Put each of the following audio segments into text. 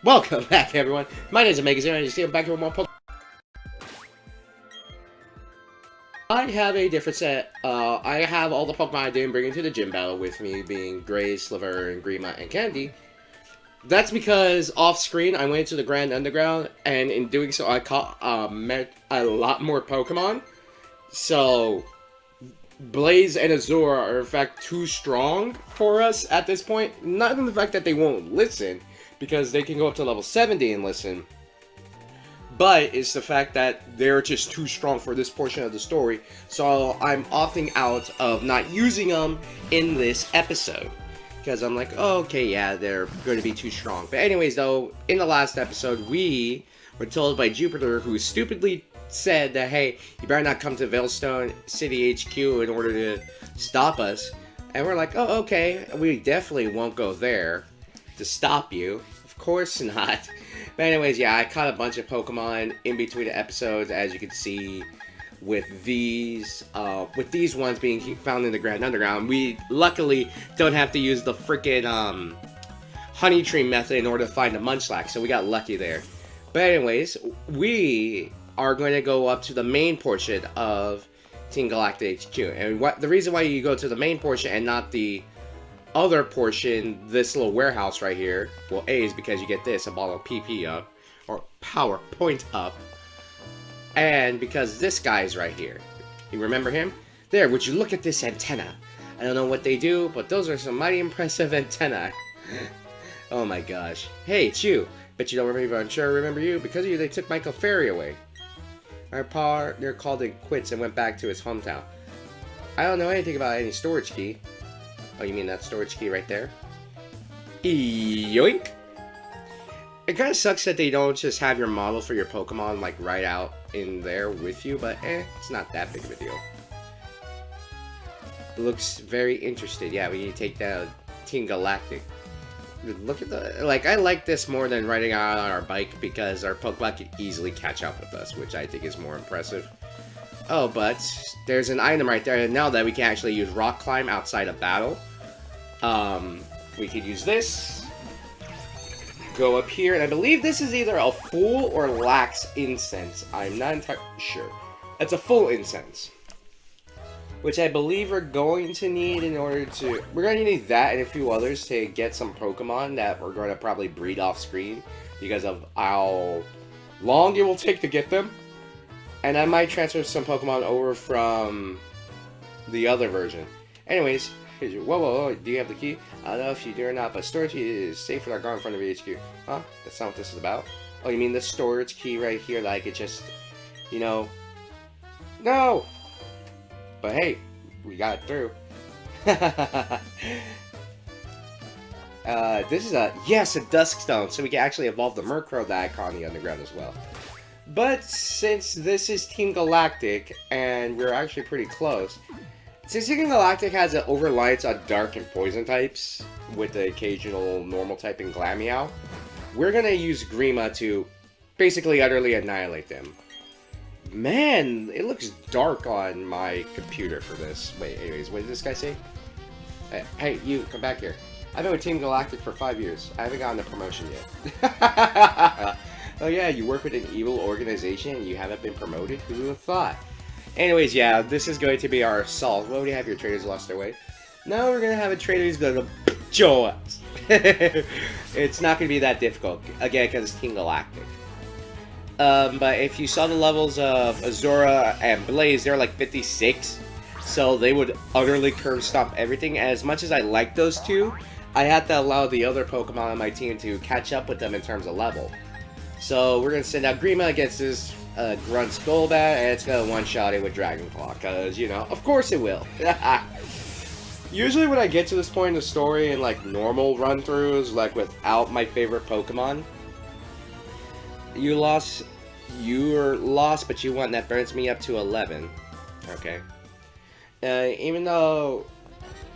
Welcome back, everyone. My name is Omega0, and you see I'm back here with more Pokemon. I have a different set. I have all the Pokemon I didn't bring into the gym battle with me, being Gray, Sliver, and Grima, and Candy. That's because off-screen, I went to the Grand Underground, and in doing so, I met a lot more Pokemon. So, Blaze and Azura are, in fact, too strong for us at this point. Not in the fact that they won't listen, because they can go up to level 70 and listen. But it's the fact that they're just too strong for this portion of the story. So I'm opting out of not using them in this episode. Because I'm like, oh, okay, yeah, they're going to be too strong. But anyways, though, in the last episode, we were told by Jupiter, who stupidly said that, hey, you better not come to Veilstone City HQ in order to stop us. And we're like, oh, okay, we definitely won't go there to stop you. Of course not. But anyways, yeah, I caught a bunch of Pokemon in between the episodes, as you can see with these ones being found in the Grand Underground. We luckily don't have to use the freaking honey tree method in order to find a Munchlax, so we got lucky there. But anyways, we are going to go up to the main portion of Team Galactic HQ. And the reason why you go to the main portion and not the other portion, this little warehouse right here, well, A, is because you get this, a bottle of PP up, or Power Point up, and because this guy's right here. You remember him? There, would you look at this antenna? I don't know what they do, but those are some mighty impressive antennae. Oh my gosh. Hey, it's you. Bet you don't remember, I'm sure I remember you. Because of you, they took Michael Ferry away. Our partner called it quits and went back to his hometown. I don't know anything about any storage key. Oh, you mean that storage key right there? Yoink! It kind of sucks that they don't just have your model for your Pokemon, like, right out in there with you, but it's not that big of a deal. It looks very interested. Yeah, we need to take down Team Galactic. Look at the... Like, I like this more than riding out on our bike, because our Pokemon can easily catch up with us, which I think is more impressive. Oh, but there's an item right there, and now that we can actually use Rock Climb outside of battle. We could use this. Go up here, and I believe this is either a full or lax incense. I'm not entirely sure. It's a full incense, which I believe we're going to need in order to... We're going to need that and a few others to get some Pokemon that we're going to probably breed off screen because of how long it will take to get them. And I might transfer some Pokemon over from the other version. Anyways, whoa, do you have the key? I don't know if you do or not, but storage key is safe without going in front of HQ. Huh? That's not what this is about. Oh, you mean the storage key right here that I could just, you know... No! But hey, we got it through. This is a Duskstone, so we can actually evolve the Murkrow that I caught in the underground as well. But since this is Team Galactic, and we're actually pretty close, since Team Galactic has an overlights on Dark and Poison types, with the occasional Normal type and Glameow, we're gonna use Grima to basically utterly annihilate them. Man, it looks dark on my computer for this. Wait, anyways, what did this guy say? Hey, you, come back here. I've been with Team Galactic for 5 years. I haven't gotten a promotion yet. Oh yeah, you work with an evil organization and you haven't been promoted? Who would have thought? Anyways, yeah, this is going to be our assault. What would you have? Your traders lost their way? No, we're going to have a trader who's going to show us. It's not going to be that difficult. Again, because it's Team Galactic. But if you saw the levels of Azura and Blaze, they're like 56. So they would utterly curve stomp everything. And as much as I like those two, I had to allow the other Pokemon on my team to catch up with them in terms of level. So we're going to send out Grima against this Grunt Skullbat, and it's going to one-shot it with Dragon Claw, because, you know, of course it will. Usually when I get to this point in the story in, like, normal run-throughs, like, without my favorite Pokemon, you're lost, but you won. That burns me up to 11. Okay. Even though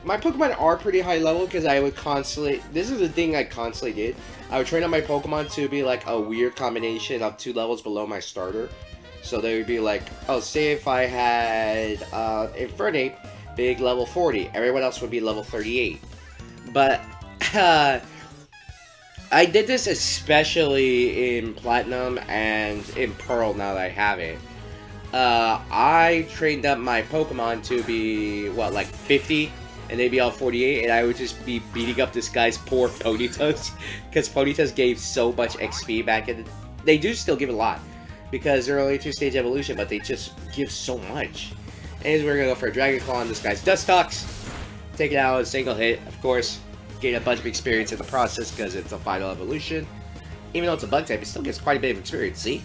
my Pokemon are pretty high level, because I would constantly... This is the thing I constantly did. I would train up my Pokemon to be like a weird combination of 2 levels below my starter. So they would be like, oh, say if I had Infernape, big level 40. Everyone else would be level 38. But I did this especially in Platinum and in Pearl now that I have it. I trained up my Pokemon to be, what, like 50? And they'd be all 48, and I would just be beating up this guy's poor Ponytas. Because Ponytas gave so much XP back in the... They do still give a lot. Because they're only 2-stage evolution, but they just give so much. And we're gonna go for a Dragon Claw on this guy's Dustox. Take it out in a single hit, of course. Gain a bunch of experience in the process because it's a final evolution. Even though it's a bug type, it still gets quite a bit of experience, see?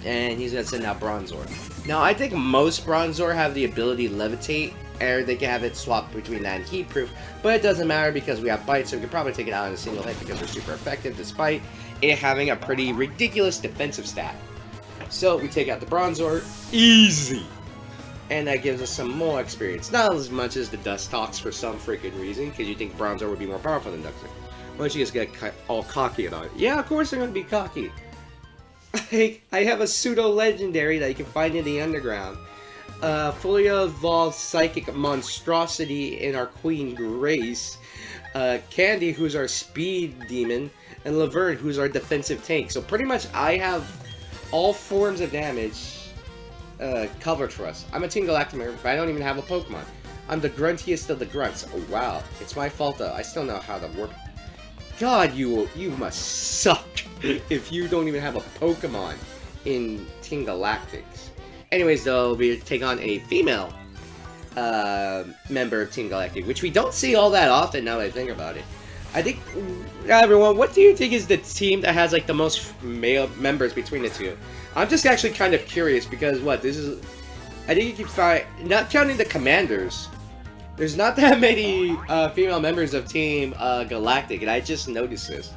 And he's gonna send out Bronzor. Now, I think most Bronzor have the ability to levitate, or they can have it swapped between that and Heat Proof, but it doesn't matter because we have Bite, so we can probably take it out in a single hit because they're super effective, despite it having a pretty ridiculous defensive stat. So, we take out the Bronzor, easy! And that gives us some more experience. Not as much as the Dustox for some freaking reason, because you think Bronzor would be more powerful than Dustox. Why don't you just get all cocky about it? Yeah, of course I'm going to be cocky. I have a pseudo-legendary that you can find in the underground. Fully evolved psychic monstrosity in our Queen Grace. Candy, who's our speed demon. And Laverne, who's our defensive tank. So pretty much I have all forms of damage covered for us. I'm a Team Galactic member, but I don't even have a Pokemon. I'm the gruntiest of the grunts. Oh, wow. It's my fault, though. I still know how to work. God, you must suck if you don't even have a Pokemon in Team Galactic. Anyways, though, we take on a female member of Team Galactic, which we don't see all that often now that I think about it. I think, everyone, what do you think is the team that has, like, the most male members between the two? I'm just actually kind of curious because, what, this is... I think you can find... Not counting the commanders, there's not that many female members of Team Galactic, and I just noticed this.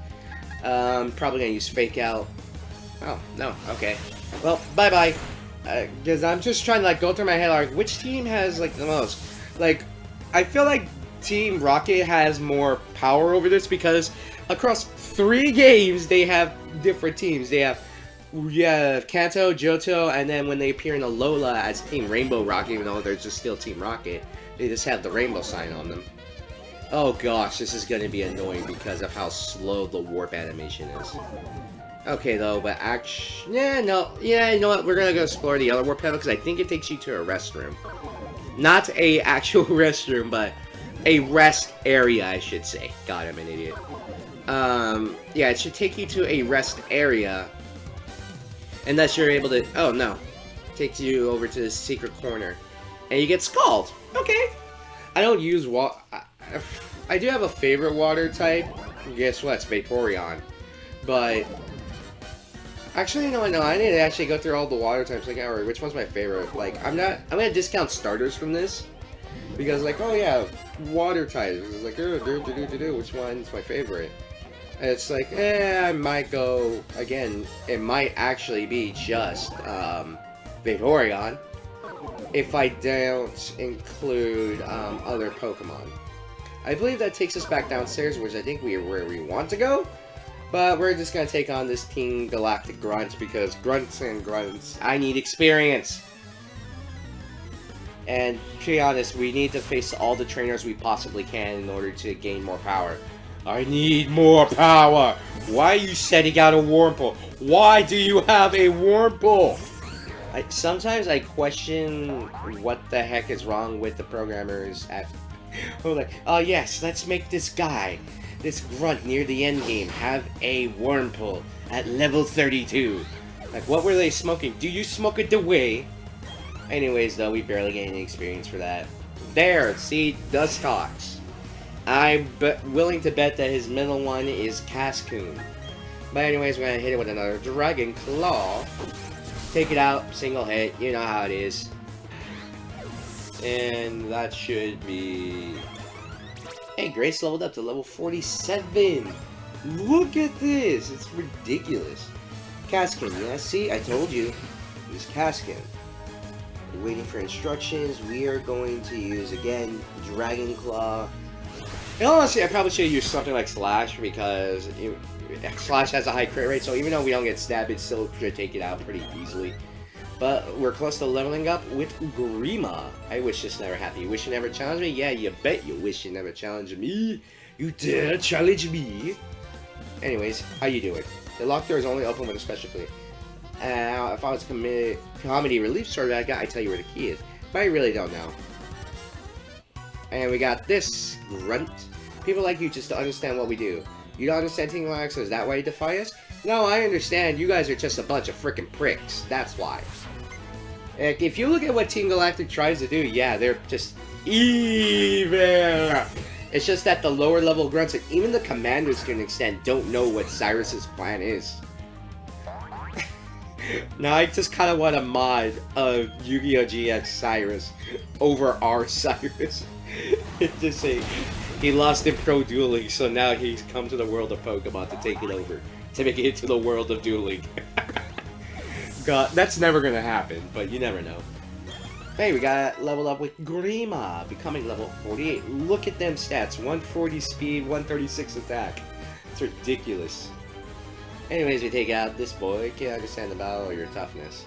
Probably gonna use Fake Out. Oh, no, okay. Well, bye-bye. Because I'm just trying to, like, go through my head, like, which team has, like, the most? Like, I feel like Team Rocket has more power over this because across 3 games, they have different teams. They have, Kanto, Johto, and then when they appear in Alola as Team Rainbow Rocket, even though they're just still Team Rocket, they just have the rainbow sign on them. Oh gosh, this is going to be annoying because of how slow the warp animation is. Okay, though, but actually... you know what? We're gonna go explore the other warp panel because I think it takes you to a restroom. Not a actual restroom, but a rest area, I should say. God, I'm an idiot. Yeah, it should take you to a rest area. Unless you're able to... Oh, no. It takes you over to this secret corner. And you get Scald. Okay. I don't use water... I do have a favorite water type. Guess what? It's Vaporeon. But... Actually, no, I need to actually go through all the water types. Like, alright, which one's my favorite? Like, I'm gonna discount starters from this. Because, like, oh yeah, water types. It's like, which one's my favorite? And it's like, I might go, again, it might actually be just, Vaporeon. If I don't include, other Pokemon. I believe that takes us back downstairs, which I think we're where we want to go. But we're just gonna take on this Team Galactic Grunts, because Grunts and Grunts, I need experience! And, to be honest, we need to face all the trainers we possibly can in order to gain more power. I need more power! Why are you setting out a Wurmple? Why do you have a Wurmple? Sometimes I question what the heck is wrong with the programmers at... Oh, like, oh yes, let's make this guy, this grunt near the end game, have a Wurmple at level 32. Like, what were they smoking? Do you smoke it away? Anyways, though, we barely get any experience for that. There, see, Dustox. I'm willing to bet that his middle one is Cascoon. But anyways, we're gonna hit it with another Dragon Claw. Take it out, single hit, you know how it is. And that should be... Hey, Grace leveled up to level 47! Look at this! It's ridiculous. Cascoon, yeah, see? I told you. It's Cascoon. Waiting for instructions. We are going to use, again, Dragon Claw. And honestly, I probably should have used something like Slash, because Slash has a high crit rate, so even though we don't get stabbed, it still should take it out pretty easily. But we're close to leveling up with Grima. I wish this never happened. You wish you never challenged me? Yeah, you bet you wish you never challenged me. You dare challenge me? Anyways, how you doing? The locked door is only open with a special key. If I was a comedy relief sort of guy, I'd tell you where the key is. But I really don't know. And we got this grunt. People like you just don't understand what we do. You don't understand Team Galactic, so is that why you defy us? No, I understand. You guys are just a bunch of freaking pricks. That's why. If you look at what Team Galactic tries to do, yeah, they're just evil. It's just that the lower level grunts, and even the commanders to an extent, don't know what Cyrus's plan is. Now I just kind of want a mod of Yu-Gi-Oh! GX Cyrus over our Cyrus. Just say he lost in pro dueling, so now he's come to the world of Pokemon to take it over, to make it into the world of dueling. God, that's never gonna happen, but you never know. Hey, we got leveled up with Grima, becoming level 48. Look at them stats: 140 speed, 136 attack. It's ridiculous. Anyways, we take out this boy. Can't understand the battle or your toughness.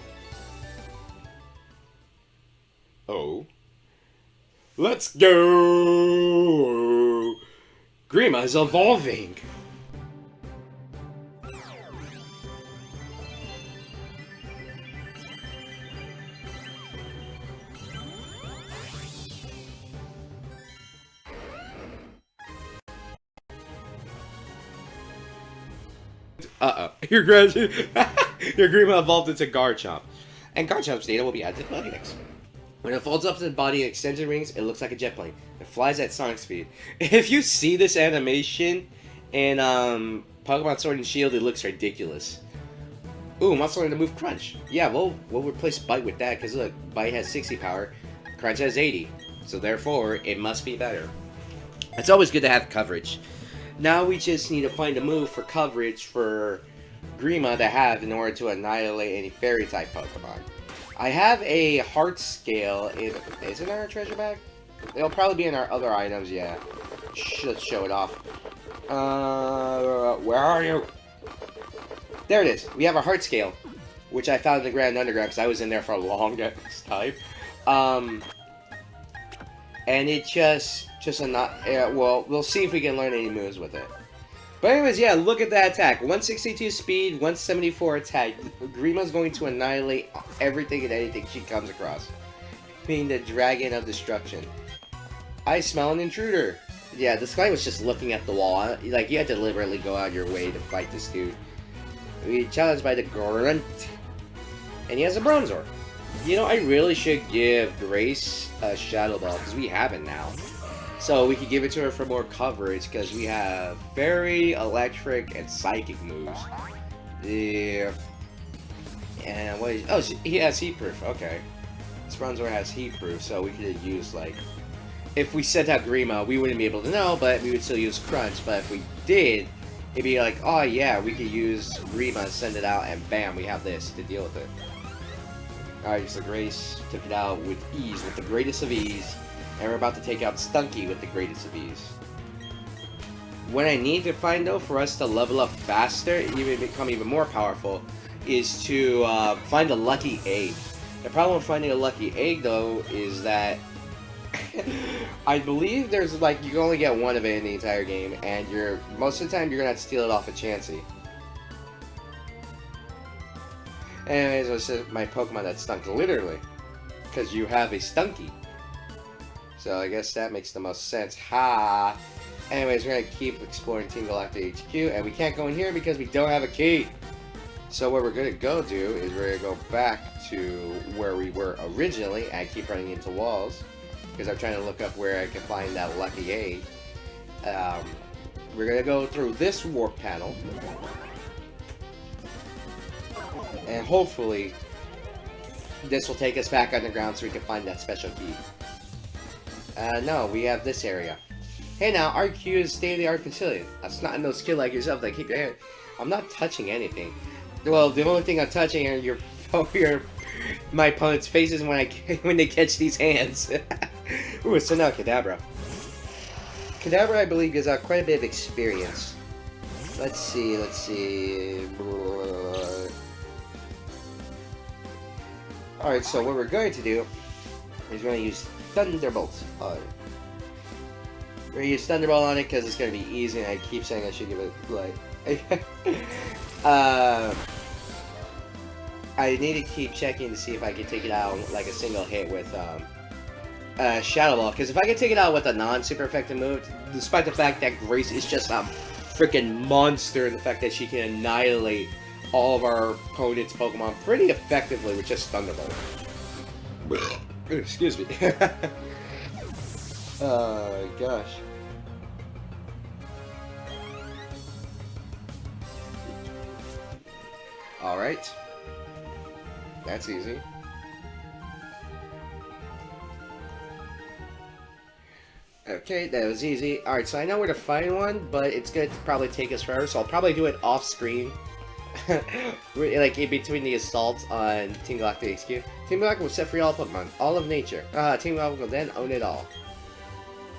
Oh. Let's go! Grima is evolving! Your Grima evolved into Garchomp. And Garchomp's data will be added to the Pokédex. When it folds up to the body and extends its wings, it looks like a jet plane. It flies at sonic speed. If you see this animation in Pokemon Sword and Shield, it looks ridiculous. Ooh, muscle learning to move Crunch. Yeah, we'll replace Bite with that, because look, Bite has 60 power, Crunch has 80. So therefore, it must be better. It's always good to have coverage. Now we just need to find a move for coverage for Grima to have in order to annihilate any Fairy-type Pokemon. I have a Heart Scale. Is it in our treasure bag? It'll probably be in our other items, yeah. Let's show it off. Where are you? There it is. We have a Heart Scale, which I found in the Grand Underground because I was in there for a long time. And it well, we'll see if we can learn any moves with it. But anyways, yeah, look at that attack. 162 speed, 174 attack. Grima's going to annihilate everything and anything she comes across. Being the Dragon of Destruction. I smell an intruder. Yeah, this guy was just looking at the wall. Like, you had to deliberately go out of your way to fight this dude. We challenged by the Grunt. And he has a Bronzor. You know, I really should give Grace a Shadow Ball, because we have it now. So we could give it to her for more coverage, because we have Fairy, Electric, and Psychic moves. Yeah. And what is... Oh, he has Heat Proof. Okay. This Bronzor has Heat Proof, so we could use, like... If we sent out Grima, we wouldn't be able to know, but we would still use Crunch. But if we did, it'd be like, oh yeah, we could use Grima, send it out, and bam, we have this to deal with it. Alright, so Grace took it out with ease, with the greatest of ease. And we're about to take out Stunky with the greatest of ease. What I need to find, though, for us to level up faster, even become even more powerful, is to find a lucky egg. The problem with finding a lucky egg, though, is that I believe there's, like, you can only get one of it in the entire game, and most of the time you're gonna have to steal it off of Chansey. Anyways, it's just my Pokemon that stunk, literally, because you have a Stunky. So I guess that makes the most sense. Ha! Anyways, we're gonna keep exploring Team Galactic HQ, and we can't go in here because we don't have a key. So what we're gonna go do is we're gonna go back to where we were originally, and keep running into walls, because I'm trying to look up where I can find that lucky egg. We're gonna go through this warp panel, and hopefully this will take us back underground so we can find that special key. No, we have this area. Hey now, RQ is state-of-the-art facility. That's not no skill like yourself that keep your hand. I'm not touching anything. Well, the only thing I'm touching are my opponent's faces when they catch these hands. Ooh, so now Kadabra. Kadabra, I believe, gives out quite a bit of experience. Let's see. Alright, so what we're going to do is we're going to use Thunderbolt on it. We're going to use Thunderbolt on it because it's going to be easy, and I keep saying I should give it, like, I need to keep checking to see if I can take it out like a single hit with Shadow Ball. Because if I can take it out with a non-super effective move, despite the fact that Grace is just a freaking monster, and the fact that she can annihilate all of our opponent's Pokemon pretty effectively with just Thunderbolt. Excuse me. Oh gosh. Alright. That's easy. Okay, that was easy. Alright, so I know where to find one, but it's going to probably take us forever, so I'll probably do it off screen. Like in between the assaults on Team Galactic HQ. Team Galactic will set free all Pokemon, all of nature. Team Galactic will then own it all.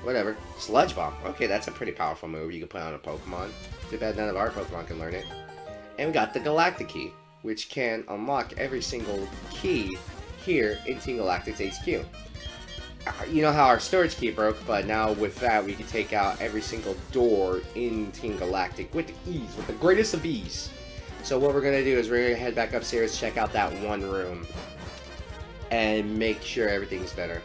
Whatever. Sludge Bomb. Okay, that's a pretty powerful move you can put on a Pokemon. Too bad none of our Pokemon can learn it. And we got the Galactic Key, which can unlock every single key here in Team Galactic's HQ. You know how our storage key broke, but now with that we can take out every single door in Team Galactic with ease, with the greatest of ease. So what we're going to do is we're going to head back upstairs, check out that one room, and make sure everything's better.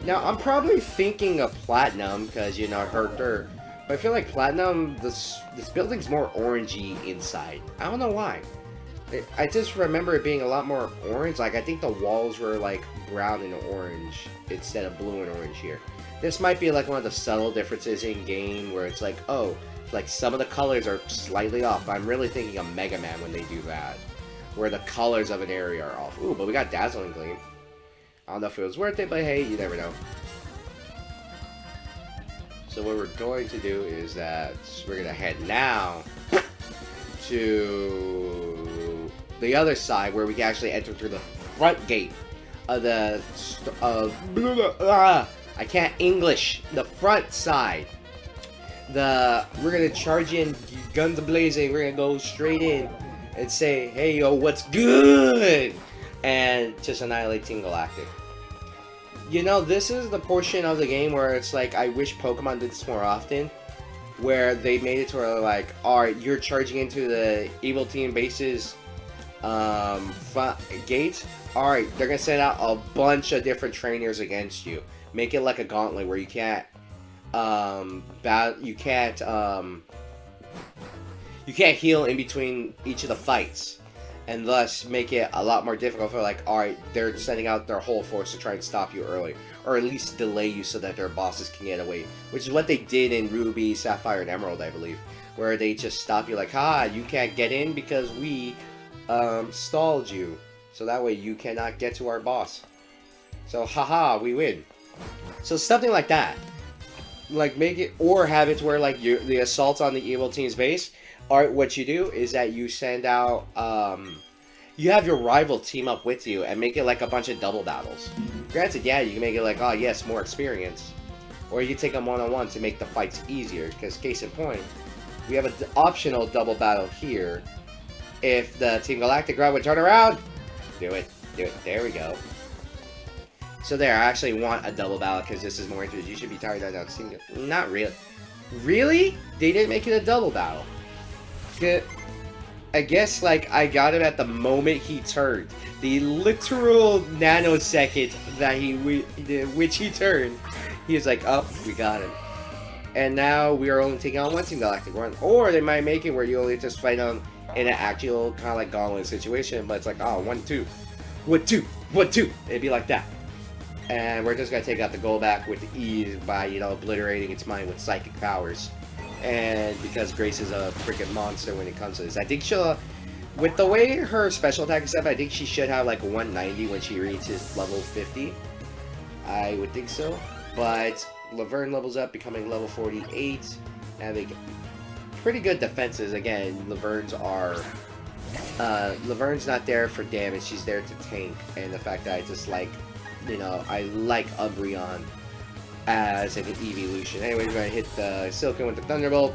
Now, I'm probably thinking of Platinum, because, you know, her. But I feel like Platinum, this building's more orangey inside. I don't know why. I just remember it being a lot more orange. Like, I think the walls were, like, brown and orange instead of blue and orange here. This might be, like, one of the subtle differences in game where it's like, oh, like, some of the colors are slightly off. I'm really thinking of Mega Man when they do that, where the colors of an area are off. Ooh, but we got Dazzling Gleam. I don't know if it was worth it, but hey, you never know. So what we're going to do is that we're going to head now to the other side where we can actually enter through the front gate of the I can't English. The front side. We're gonna charge in, guns blazing. We're gonna go straight in and say, "Hey yo, what's good?" and just annihilate Team Galactic. You know, this is the portion of the game where it's like, I wish Pokemon did this more often, where they made it to where, like, alright, you're charging into the evil team base's front gate. Alright, they're gonna send out a bunch of different trainers against you. Make it like a gauntlet where you can't you can't heal in between each of the fights, and thus make it a lot more difficult for, like, alright, they're sending out their whole force to try and stop you early, or at least delay you so that their bosses can get away, which is what they did in Ruby, Sapphire, and Emerald, I believe, where they just stop you like, you can't get in because we stalled you, so that way you cannot get to our boss. So haha, we win. So something like that. Like, make it, or have it where, like, the assaults on the evil team's base, or what you do is that you send out, you have your rival team up with you and make it like a bunch of double battles. Granted, yeah, you can make it like, oh yes, more experience. Or you take them one-on-one to make the fights easier, because case in point, we have an optional double battle here. If the Team Galactic route would turn around, do it, there we go. So there, I actually want a double battle because this is more interesting. You should be tired of that. Not really. Really? They didn't make it a double battle. I guess, like, I got him at the moment he turned. The literal nanosecond that which he turned. He was like, oh, we got him. And now we are only taking on one Team Galactic one. Or they might make it where you only just fight them in an actual kind of like gauntlet situation. But it's like, oh, 1-2. 1-2. 1-2. It'd be like that. And we're just going to take out the Golbat with ease by, you know, obliterating its mind with psychic powers. And because Grace is a freaking monster when it comes to this. I think she'll, with the way her special attack is set, I think she should have like 190 when she reaches level 50. I would think so. But Laverne levels up, becoming level 48. Having pretty good defenses. Again, Laverne's not there for damage. She's there to tank. And the fact that I just like, you know, I like Umbreon as an evolution. Anyway, we're going to hit the Silcoon with the Thunderbolt.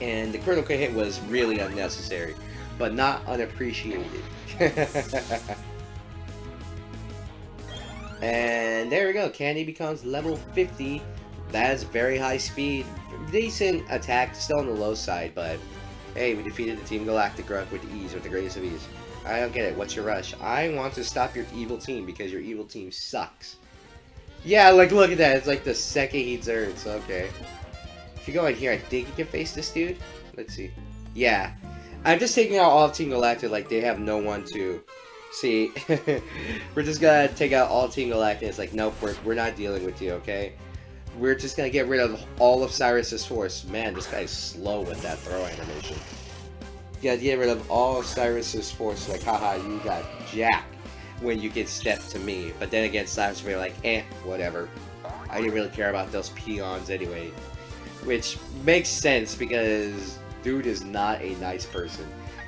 And the critical hit was really unnecessary, but not unappreciated. And there we go. Candy becomes level 50. That is very high speed. Decent attack, still on the low side, but Hey, we defeated the Team Galactic Grunt with ease, with the greatest of ease. I don't get it. What's your rush? I want to stop your evil team because your evil team sucks. Yeah, like, look at that. It's like the second he turns. Okay. If you go in here, I think you can face this dude. Let's see. Yeah. I'm just taking out all of Team Galactic like they have no one to... See, we're just gonna take out all Team Galactic. It's like, nope, we're not dealing with you, okay? We're just gonna get rid of all of Cyrus's force. Man, this guy's slow with that throw animation. You gotta get rid of all of Cyrus's force. Like, haha, you got jacked when you get stepped to me. But then again, Cyrus will be like, whatever. I didn't really care about those peons anyway. Which makes sense because dude is not a nice person.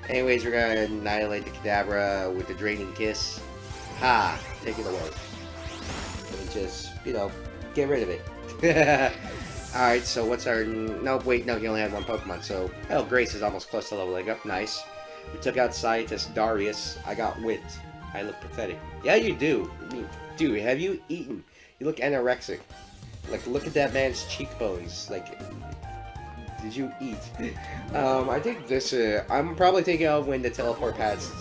Anyways, we're gonna annihilate the Kadabra with the Draining Kiss. Ha! Take it away. And just, you know, get rid of it. Alright, so what's our... Nope, wait, no, he only had one Pokemon, so... Oh, Grace is almost close to leveling up. Nice. We took out Scientist Darius. I got Wit. I look pathetic. Yeah, you do. I mean, dude, have you eaten? You look anorexic. Like, look at that man's cheekbones. Like... Did you eat? I think this, I'm probably taking out when the teleport pads.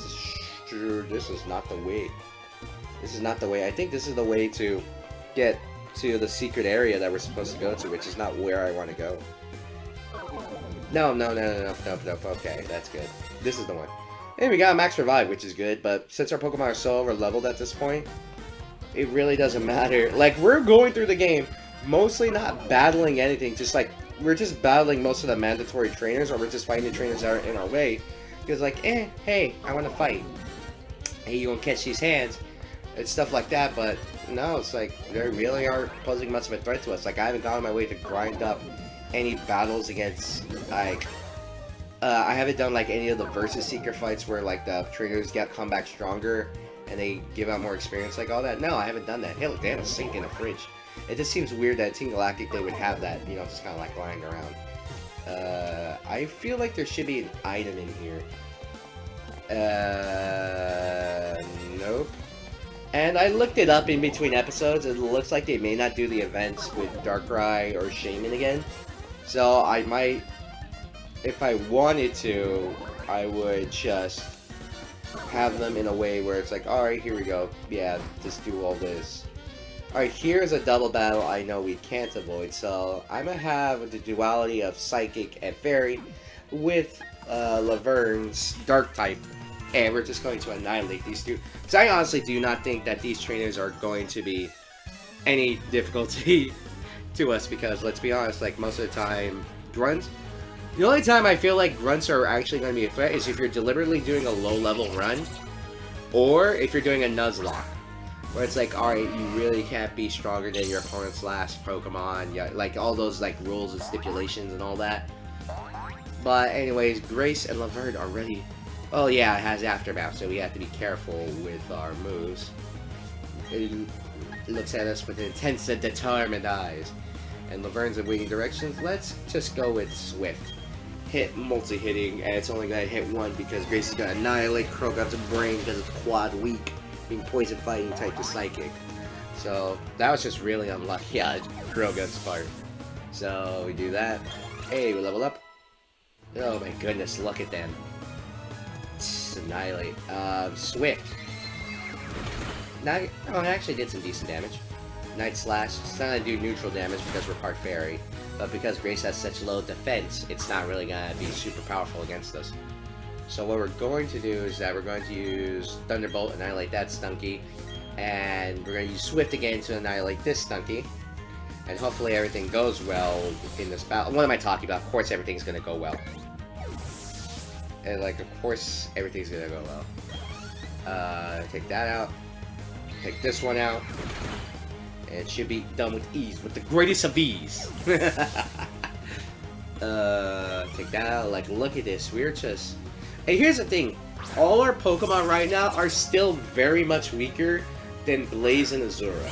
Sure, this is not the way. This is not the way. I think this is the way to get to the secret area that we're supposed to go to, which is not where I want to go. No. Okay, that's good. This is the one. And we got a Max Revive, which is good, but since our Pokemon are so over-leveled at this point, it really doesn't matter. Like, we're going through the game, mostly not battling anything, just like, we're just battling most of the mandatory trainers, or we're just fighting the trainers that are in our way. Because like, hey, I want to fight. Hey, you gonna catch these hands? And stuff like that, but no, it's like, they really aren't posing much of a threat to us. Like, I haven't gone on my way to grind up any battles against, like, I haven't done, like, any of the Versus Seeker fights where, like, the trainers come back stronger and they give out more experience, like all that. No, I haven't done that. Hey, look, they have a sink in the fridge. It just seems weird that Team Galactic, they would have that, you know, just kind of like lying around. I feel like there should be an item in here. Nope. And I looked it up in between episodes, and it looks like they may not do the events with Darkrai or Shaman again. So I might, if I wanted to, I would just have them in a way where it's like, alright, here we go. Yeah, just do all this. Alright, here's a double battle I know we can't avoid, so I'm gonna have the duality of Psychic and Fairy with Laverne's Dark type, and we're just going to annihilate these two. Because I honestly do not think that these trainers are going to be any difficulty to us, because let's be honest, like most of the time, Grunts, the only time I feel like Grunts are actually going to be a threat is if you're deliberately doing a low level run, or if you're doing a Nuzlocke. Where it's like, alright, you really can't be stronger than your opponent's last Pokemon. Yeah, like all those like rules and stipulations and all that. But anyways, Grace and Laverne are ready. Oh yeah, it has Aftermath, so we have to be careful with our moves. It looks at us with intense and determined eyes. And Laverne's in waiting directions. Let's just go with Swift. Hit multi-hitting, and it's only going to hit one because Grace is going to annihilate Krogut's brain because it's quad weak. Being poison fighting type to Psychic. So that was just really unlucky on Krogut's part. So we do that. Hey, we level up. Oh my goodness, look at them. Annihilate. Swift. Now, oh, it actually did some decent damage. Night Slash. It's not gonna do neutral damage because we're part Fairy. But because Grace has such low defense, it's not really gonna be super powerful against us. So what we're going to do is that we're going to use Thunderbolt, annihilate that Stunky, and we're going to use Swift again to annihilate this Stunky, and hopefully everything goes well in this battle. What am I talking about? Of course everything's going to go well. And like, of course everything's going to go well. Take that out. Take this one out. And it should be done with ease, with the greatest of ease. Take that out. Like, look at this. We're just... Hey, here's the thing. All our Pokemon right now are still very much weaker than Blaze and Azura.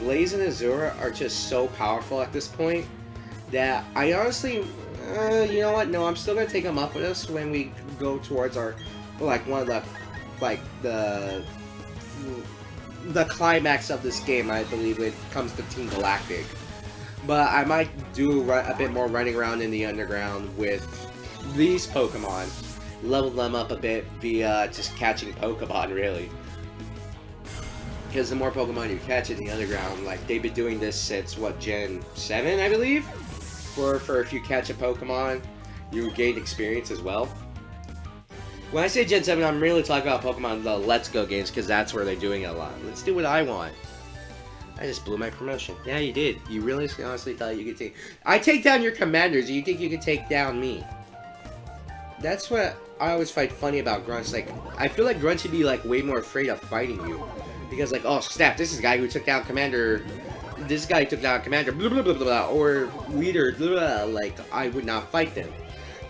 Blaze and Azura are just so powerful at this point that I honestly, you know what? No, I'm still gonna take them up with us when we go towards our, like, one of the, like, the climax of this game, I believe, when it comes to Team Galactic. But I might do a bit more running around in the underground with these Pokemon, leveled them up a bit via just catching Pokemon, really. Because the more Pokemon you catch in the underground, like, they've been doing this since, what, Gen 7, I believe? For if you catch a Pokemon, you gain experience as well. When I say Gen 7, I'm really talking about Pokemon, the Let's Go games, because that's where they're doing it a lot. Let's do what I want. I just blew my promotion. Yeah, you did. You really honestly thought you could take... I take down your commanders, you think you could take down me. That's what I always find funny about grunts. Like, I feel like grunts should be, like, way more afraid of fighting you. Because, like, oh, snap, this is the guy who took down Commander... This guy took down Commander, blah, blah, blah, blah, blah, or Leader, blah, blah, like, I would not fight them.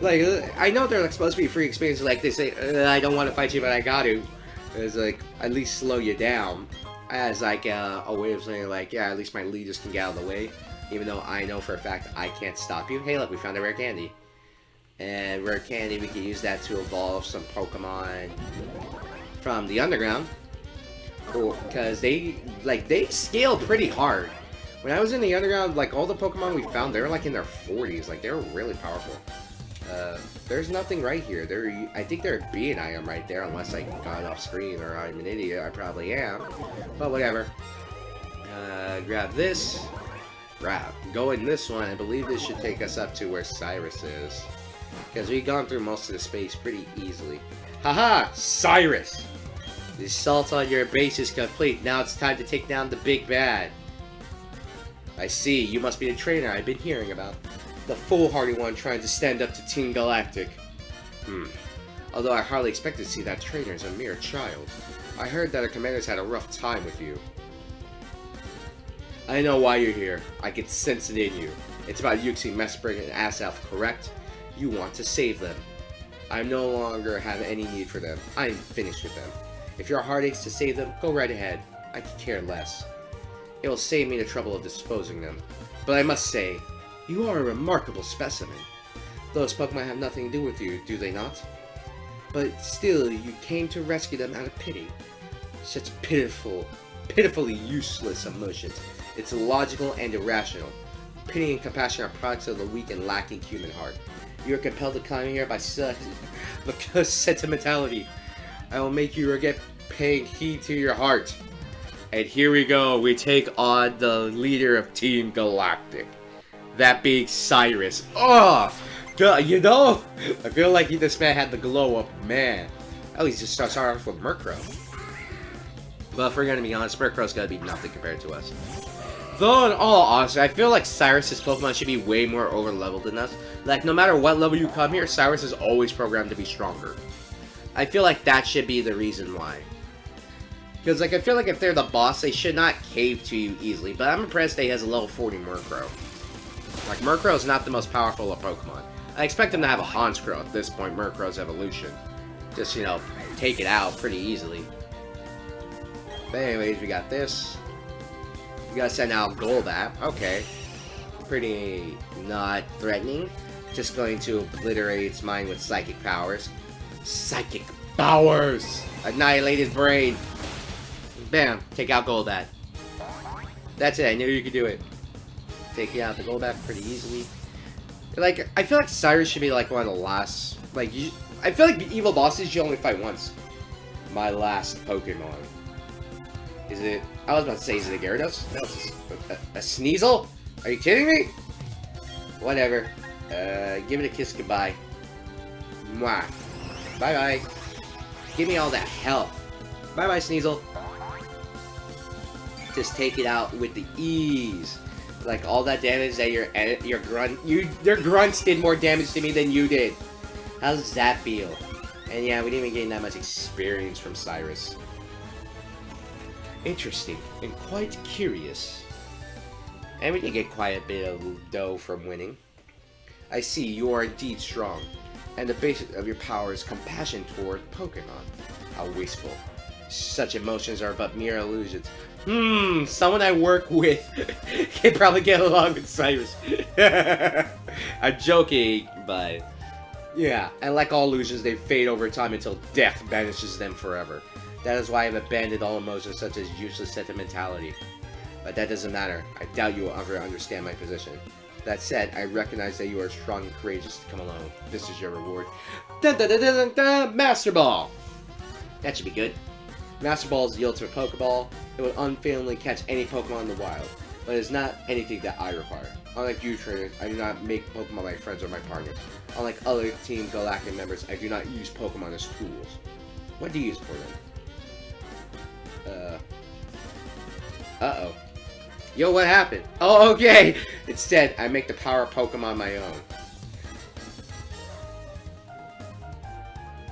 Like, I know they're like, supposed to be free experiences, like, they say, I don't want to fight you, but I got to. It's like, at least slow you down. As, like, a way of saying, like, yeah, at least my leaders can get out of the way. Even though I know for a fact I can't stop you. Hey, look, we found a rare candy. And rare candy, we can use that to evolve some Pokemon from the underground. Because they scale pretty hard. When I was in the underground, like, all the Pokemon we found, they were, like, in their 40s. Like, they were really powerful. There's nothing right here. I think there'd be an item right there, unless I got off screen or I'm an idiot. I probably am. But whatever. Grab this. Go in this one. I believe this should take us up to where Cyrus is. Because we've gone through most of the space pretty easily. Haha! Cyrus! The assault on your base is complete. Now it's time to take down the big bad. I see. You must be the trainer I've been hearing about. The foolhardy one trying to stand up to Team Galactic. Although I hardly expected to see that trainer as a mere child. I heard that our commanders had a rough time with you. I know why you're here. I can sense it in you. It's about Yuxi, Mesprit, and Aself, correct? You want to save them. I no longer have any need for them. I am finished with them. If your heart aches to save them, go right ahead. I could care less. It will save me the trouble of disposing them. But I must say, you are a remarkable specimen. Those Pokemon have nothing to do with you, do they not? But still, you came to rescue them out of pity. Such pitifully useless emotions. It's illogical and irrational. Pity and compassion are products of the weak and lacking human heart. You are compelled to come here by such sentimentality. I will make you regret paying heed to your heart. And here we go. We take on the leader of Team Galactic. That being Cyrus. Oh! God, you know, I feel like this man had the glow up. Man. At least just start off with Murkrow. But if we're gonna be honest, Murkrow's gonna be nothing compared to us. Though, in all honesty, I feel like Cyrus's Pokemon should be way more over-leveled than us. Like, no matter what level you come here, Cyrus is always programmed to be stronger. I feel like that should be the reason why. Because, like, I feel like if they're the boss, they should not cave to you easily. But I'm impressed that he has a level 40 Murkrow. Like, Murkrow is not the most powerful of Pokemon. I expect him to have a Honskrow at this point, Murkrow's evolution. Just, you know, take it out pretty easily. But anyways, we got this. We gotta send out Golbat. Okay. Pretty not threatening. Just going to obliterate its mind with psychic powers. Psychic powers! Annihilate his brain. Bam. Take out Golbat. That's it. I knew you could do it. Taking out the Golbat pretty easily. Like, I feel like Cyrus should be like one of the last. Like, I feel like the evil bosses you only fight once. My last Pokemon. Is it? I was about to say, is it a Gyarados? No, it's a Sneasel? Are you kidding me? Whatever. Give it a kiss goodbye. Mwah. Bye bye. Give me all that health. Bye bye, Sneasel. Just take it out with the ease. Like all that damage that your grunts did more damage to me than you did. How does that feel? And yeah, we didn't even gain that much experience from Cyrus. Interesting and quite curious. And we did get quite a bit of dough from winning. I see you are indeed strong, and the basis of your power is compassion toward Pokemon. How wasteful. Such emotions are but mere illusions. Someone I work with can probably get along with Cyrus. I'm joking, but yeah, and like all illusions, they fade over time until death banishes them forever. That is why I've abandoned all emotions such as useless sentimentality. But that doesn't matter. I doubt you will ever understand my position. That said, I recognize that you are strong and courageous to come along. This is your reward. Dun, dun, dun, dun, dun, dun, Master Ball! That should be good. Master Balls yield to a Pokeball. It will unfailingly catch any Pokemon in the wild, but it is not anything that I require. Unlike you trainers, I do not make Pokemon my friends or my partners. Unlike other Team Galactic members, I do not use Pokemon as tools. What do you use for them? Uh-oh. Yo, what happened? Oh, okay! Instead, I make the power Pokemon my own.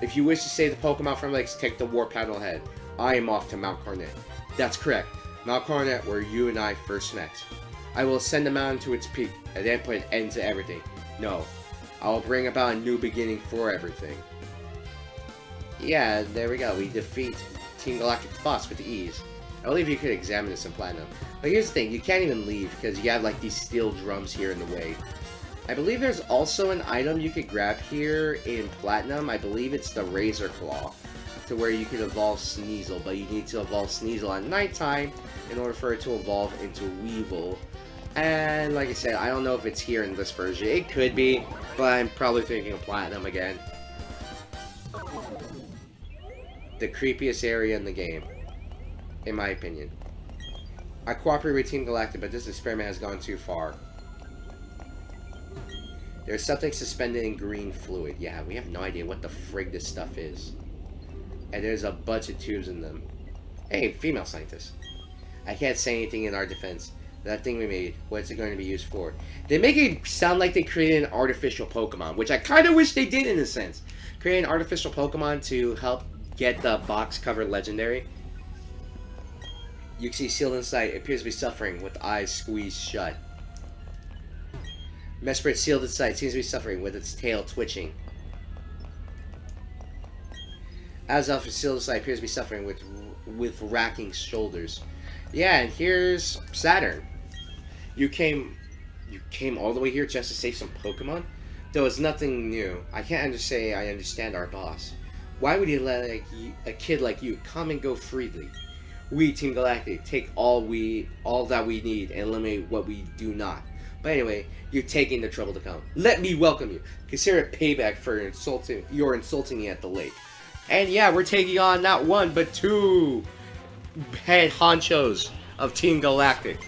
If you wish to save the Pokemon from lakes, take the warp paddle ahead. I am off to Mount Coronet. That's correct. Mount Coronet, where you and I first met. I will ascend the mountain to its peak, and then put an end to everything. No. I will bring about a new beginning for everything. Yeah, there we go. We defeat Team Galactic's boss with ease. I believe you could examine this in Platinum. But here's the thing, you can't even leave, because you have like these steel drums here in the way. I believe there's also an item you could grab here in Platinum. I believe it's the Razor Claw, to where you could evolve Sneasel, but you need to evolve Sneasel at nighttime in order for it to evolve into Weevil. And like I said, I don't know if it's here in this version. It could be, but I'm probably thinking of Platinum again. The creepiest area in the game, in my opinion. I cooperate with Team Galactic, but this experiment has gone too far. There's something suspended in green fluid. Yeah, we have no idea what the frig this stuff is. And there's a bunch of tubes in them. Hey, female scientist. I can't say anything in our defense. That thing we made, what's it going to be used for? They make it sound like they created an artificial Pokemon, which I kind of wish they did in a sense. Create an artificial Pokemon to help get the box cover legendary. You can see sealed inside. It appears to be suffering with eyes squeezed shut. Mesprit sealed inside. Seems to be suffering with its tail twitching. Azelf is sealed inside. Appears to be suffering with racking shoulders. Yeah, and here's Saturn. You came all the way here just to save some Pokemon? Though it's nothing new. I can't say I understand our boss. Why would he let a kid like you come and go freely? We, Team Galactic, take all that we need and eliminate what we do not. But anyway, you're taking the trouble to come. Let me welcome you. Consider it payback for your insulting me at the lake. And yeah, we're taking on not one, but two head honchos of Team Galactic.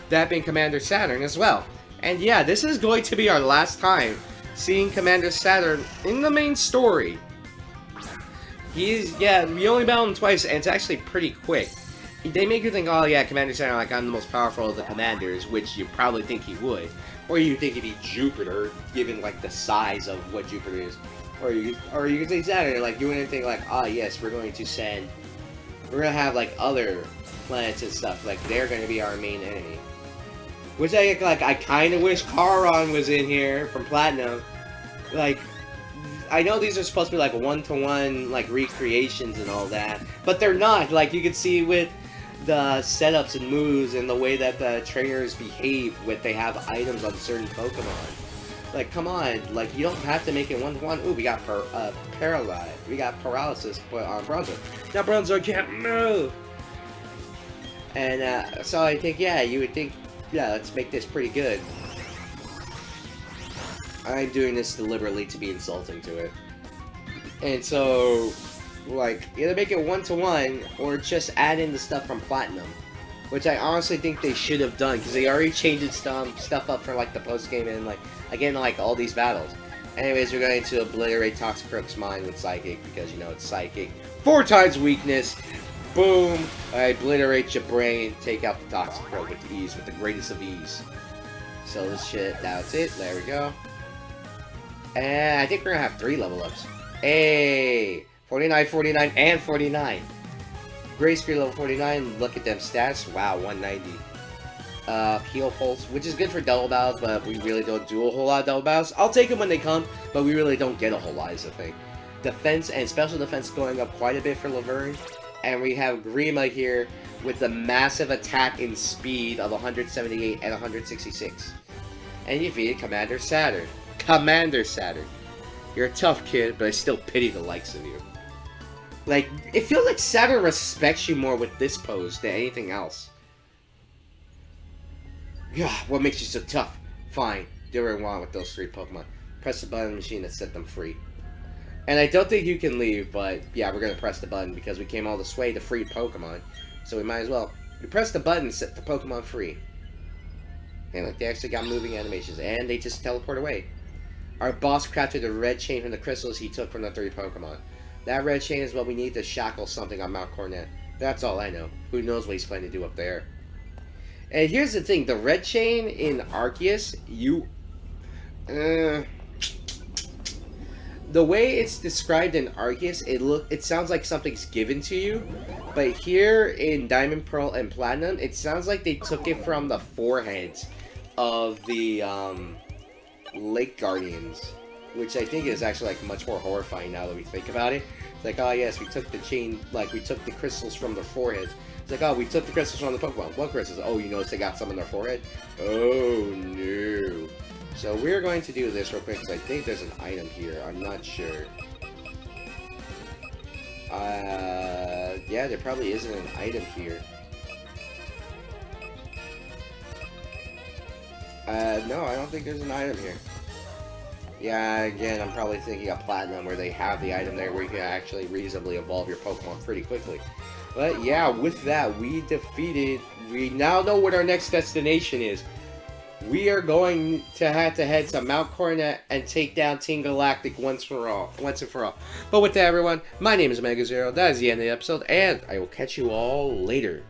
That being Commander Saturn as well. And yeah, this is going to be our last time seeing Commander Saturn in the main story. Yeah, we only battled him twice, and it's actually pretty quick. They make you think, oh yeah, Commander Saturn, like, I'm the most powerful of the commanders, which you probably think he would. Or you think he'd be Jupiter, given, like, the size of what Jupiter is. Or you could say Saturn, like, you wouldn't think, like, ah, yes, we're going to have, like, other planets and stuff, like, they're going to be our main enemy. Which I kind of wish Charon was in here from Platinum. Like, I know these are supposed to be, like, one-to-one, like, recreations and all that, but they're not. Like, you can see with the setups and moves and the way that the trainers behave when they have items on certain Pokemon. Like, come on, like, you don't have to make it one-to-one. Ooh, we got paralyzed. We got paralysis on Bronzor. Now Bronzor can't move! And, so I think, yeah, you would think, yeah, let's make this pretty good. I'm doing this deliberately to be insulting to it. And so, like, either make it one-to-one, or just add in the stuff from Platinum. Which I honestly think they should have done, because they already changed stuff up for, like, the post-game and, like, again, like, all these battles. Anyways, we're going to obliterate Toxicroak's mind with Psychic, because, you know, it's Psychic. 4 times weakness! Boom! I obliterate your brain, take out the Toxicroak with ease, with the greatest of ease. So this shit, that's it, there we go. And I think we're gonna have 3 level ups. Hey! 49, 49, and 49. Gray Screen level 49, look at them stats. Wow, 190. Heal Pulse, which is good for double battles, but we really don't do a whole lot of double battles. I'll take them when they come, but we really don't get a whole lot, is the thing. Defense and special defense going up quite a bit for Laverne. And we have Grima here with the massive attack and speed of 178 and 166. And you defeated Commander Saturn. Commander Saturn. You're a tough kid, but I still pity the likes of you. Like, it feels like Saturn respects you more with this pose than anything else. Yeah, what makes you so tough? Fine. do what we want with those 3 Pokemon. Press the button on the machine to set them free. And I don't think you can leave, but yeah, we're going to press the button because we came all this way to free Pokemon. So we might as well. We press the button to set the Pokemon free. And look, they actually got moving animations, and they just teleport away. Our boss crafted a red chain from the crystals he took from the 3 Pokemon. That red chain is what we need to shackle something on Mount Coronet. That's all I know. Who knows what he's planning to do up there. And here's the thing, the red chain in Arceus, the way it's described in Arceus, it sounds like something's given to you. But here in Diamond, Pearl, and Platinum, it sounds like they took it from the foreheads of the Lake Guardians, which I think is actually like much more horrifying now that we think about it. It's like, oh yes, we took the chain, like we took the crystals from their foreheads. It's like, oh, we took the crystals from the Pokemon. What crystals? Oh, you notice they got some in their forehead? Oh no. So we're going to do this real quick because I think there's an item here. I'm not sure. Yeah, there probably isn't an item here. No, I don't think there's an item here. Yeah, again, I'm probably thinking of Platinum where they have the item there where you can actually reasonably evolve your Pokemon pretty quickly. But yeah, with that, we now know what our next destination is. We are going to have to head to Mount Coronet and take down Team Galactic once and for all. But with that, everyone, my name is Mega Zero. That is the end of the episode, and I will catch you all later.